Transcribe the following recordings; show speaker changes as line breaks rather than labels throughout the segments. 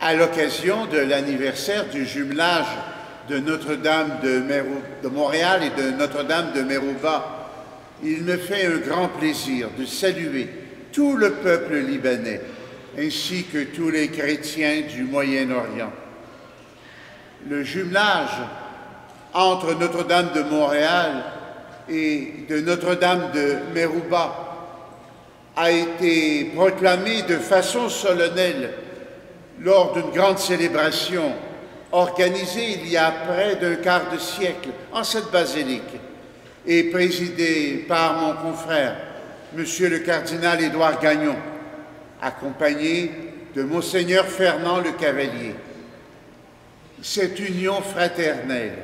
à l'occasion de l'anniversaire du jumelage de Notre-Dame de Montréal et de Notre-Dame de Merouba, il me fait un grand plaisir de saluer tout le peuple libanais, ainsi que tous les chrétiens du Moyen-Orient. Le jumelage entre Notre-Dame de Montréal et de Notre-Dame de Merouba a été proclamé de façon solennelle lors d'une grande célébration organisée il y a près d'un quart de siècle en cette basilique et présidée par mon confrère, Monsieur le cardinal Édouard Gagnon, accompagné de Monseigneur Fernand Le Cavalier. Cette union fraternelle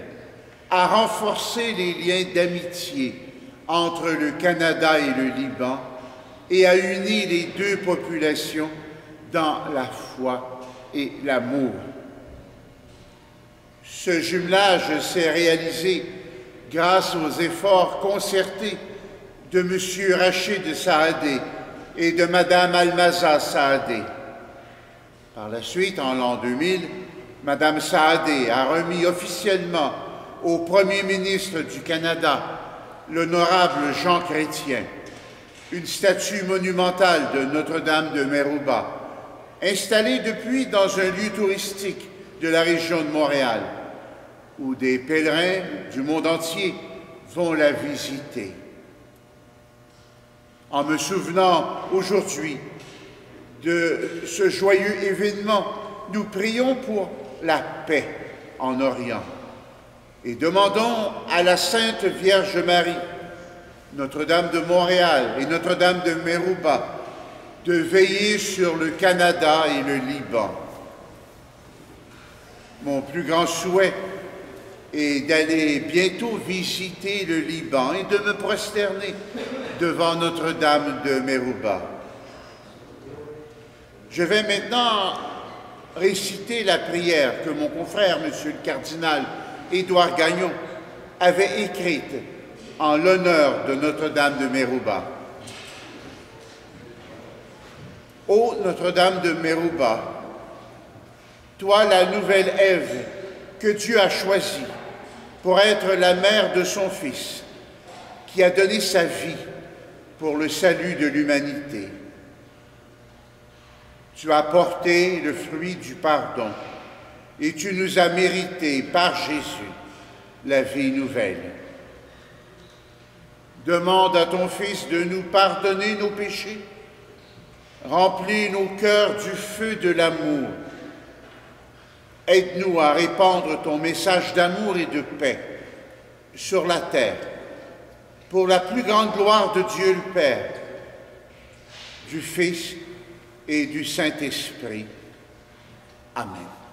a renforcé les liens d'amitié entre le Canada et le Liban et a uni les deux populations dans la foi et l'amour. Ce jumelage s'est réalisé grâce aux efforts concertés de M. Rachid Saadé et de Mme Almaza Saadé. Par la suite, en l'an 2000, Mme Saadé a remis officiellement au Premier ministre du Canada, l'honorable Jean Chrétien, une statue monumentale de Notre-Dame de Merouba, installée depuis dans un lieu touristique de la région de Montréal, où des pèlerins du monde entier vont la visiter. En me souvenant aujourd'hui de ce joyeux événement, nous prions pour la paix en Orient et demandons à la Sainte Vierge Marie, Notre-Dame de Montréal et Notre-Dame de Merouba, de veiller sur le Canada et le Liban. Mon plus grand souhait est d'aller bientôt visiter le Liban et de me prosterner devant Notre-Dame de Merouba. Je vais maintenant réciter la prière que mon confrère, Monsieur le cardinal Édouard Gagnon, avait écrite en l'honneur de Notre-Dame de Merouba. Ô Notre-Dame de Merouba, toi la nouvelle Ève que Dieu a choisie pour être la mère de son Fils, qui a donné sa vie pour le salut de l'humanité. Tu as porté le fruit du pardon et tu nous as mérité par Jésus la vie nouvelle. Demande à ton Fils de nous pardonner nos péchés. Remplis nos cœurs du feu de l'amour. Aide-nous à répandre ton message d'amour et de paix sur la terre, pour la plus grande gloire de Dieu le Père, du Fils et du Saint-Esprit. Amen.